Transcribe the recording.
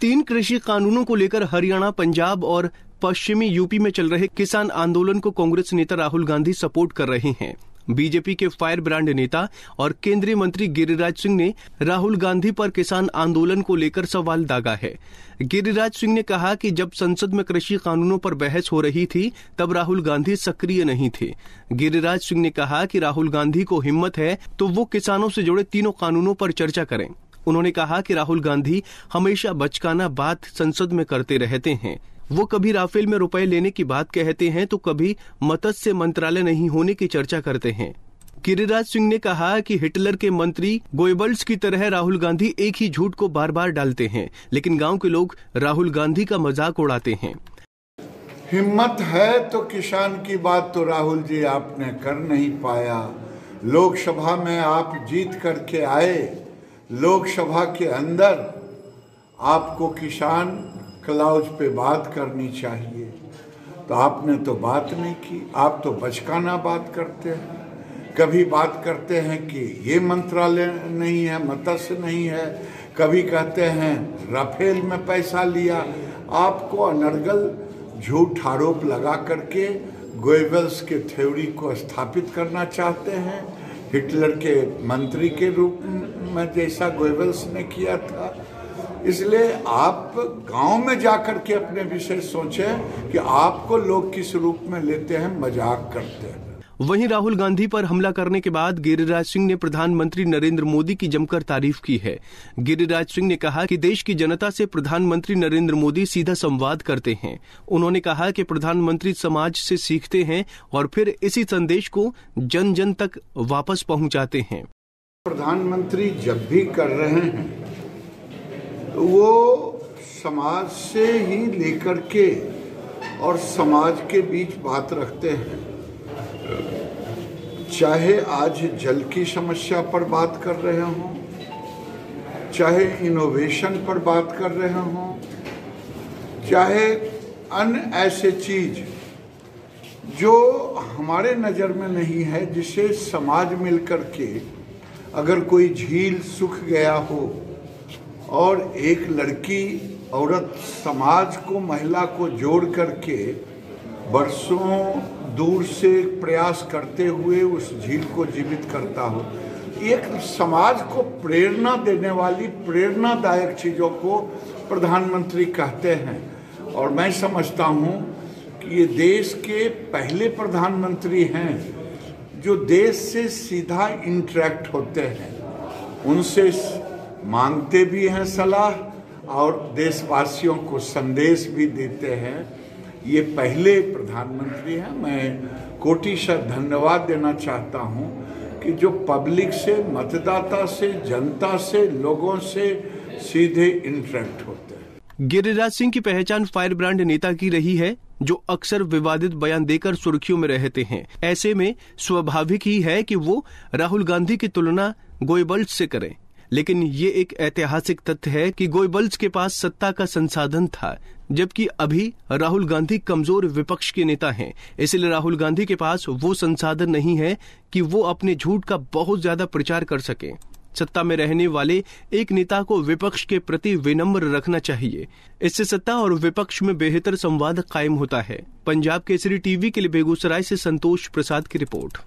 3 कृषि कानूनों को लेकर हरियाणा, पंजाब और पश्चिमी यूपी में चल रहे किसान आंदोलन को कांग्रेस नेता राहुल गांधी सपोर्ट कर रहे हैं। बीजेपी के फायर ब्रांड नेता और केंद्रीय मंत्री गिरिराज सिंह ने राहुल गांधी पर किसान आंदोलन को लेकर सवाल दागा है। गिरिराज सिंह ने कहा कि जब संसद में कृषि कानूनों पर बहस हो रही थी तब राहुल गांधी सक्रिय नहीं थे। गिरिराज सिंह ने कहा कि राहुल गांधी को हिम्मत है तो वो किसानों से जुड़े तीनों कानूनों पर चर्चा करें। उन्होंने कहा कि राहुल गांधी हमेशा बचकाना बात संसद में करते रहते हैं। वो कभी राफेल में रुपए लेने की बात कहते हैं तो कभी मत्स्य मंत्रालय नहीं होने की चर्चा करते हैं। गिरिराज सिंह ने कहा कि हिटलर के मंत्री गोएबल्स की तरह राहुल गांधी एक ही झूठ को बार बार डालते हैं, लेकिन गांव के लोग राहुल गांधी का मजाक उड़ाते हैं। हिम्मत है तो किसान की बात तो राहुल जी आपने कर नहीं पाया। लोकसभा में आप जीत करके आए, लोकसभा के अंदर आपको किसान क्लाउज पे बात करनी चाहिए, तो आपने तो बात नहीं की। आप तो बचकाना बात करते हैं। कभी बात करते हैं कि ये मंत्रालय नहीं है, मत्स्य नहीं है, कभी कहते हैं राफेल में पैसा लिया। आपको अनर्गल झूठ आरोप लगा करके गोएबल्स के थ्योरी को स्थापित करना चाहते हैं, हिटलर के मंत्री के रूप में जैसा गोएबल्स ने किया था। इसलिए आप गांव में जाकर के अपने विषय सोचें कि आपको लोग किस रूप में लेते हैं, मजाक करते हैं। वहीं राहुल गांधी पर हमला करने के बाद गिरिराज सिंह ने प्रधानमंत्री नरेंद्र मोदी की जमकर तारीफ की है। गिरिराज सिंह ने कहा कि देश की जनता से प्रधानमंत्री नरेंद्र मोदी सीधा संवाद करते हैं। उन्होंने कहा कि प्रधानमंत्री समाज से सीखते हैं और फिर इसी संदेश को जन जन तक वापस पहुंचाते हैं। प्रधानमंत्री जब भी कर रहे हैं वो समाज से ही लेकर के और समाज के बीच बात रखते हैं। चाहे आज जल की समस्या पर बात कर रहे हों, चाहे इनोवेशन पर बात कर रहे हों, चाहे अन्य ऐसे चीज जो हमारे नज़र में नहीं है, जिसे समाज मिलकर के अगर कोई झील सूख गया हो और एक लड़की औरत समाज को, महिला को जोड़ करके बरसों दूर से प्रयास करते हुए उस झील को जीवित करता हो, एक समाज को प्रेरणा देने वाली प्रेरणादायक चीज़ों को प्रधानमंत्री कहते हैं। और मैं समझता हूँ कि ये देश के पहले प्रधानमंत्री हैं जो देश से सीधा इंटरेक्ट होते हैं, उनसे मांगते भी हैं सलाह और देशवासियों को संदेश भी देते हैं। ये पहले प्रधानमंत्री हैं। मैं कोटिशः धन्यवाद देना चाहता हूं कि जो पब्लिक से, मतदाता से, जनता से, लोगों से सीधे इंटरेक्ट होते हैं। गिरिराज सिंह की पहचान फायर ब्रांड नेता की रही है जो अक्सर विवादित बयान देकर सुर्खियों में रहते हैं। ऐसे में स्वाभाविक ही है कि वो राहुल गांधी की तुलना गोएबल्स से करें, लेकिन ये एक ऐतिहासिक तथ्य है कि गोएबल्स के पास सत्ता का संसाधन था, जबकि अभी राहुल गांधी कमजोर विपक्ष के नेता हैं। इसलिए राहुल गांधी के पास वो संसाधन नहीं है कि वो अपने झूठ का बहुत ज्यादा प्रचार कर सके। सत्ता में रहने वाले एक नेता को विपक्ष के प्रति विनम्र रखना चाहिए। इससे सत्ता और विपक्ष में बेहतर संवाद कायम होता है। पंजाब केसरी टीवी के लिए बेगूसराय से संतोष प्रसाद की रिपोर्ट।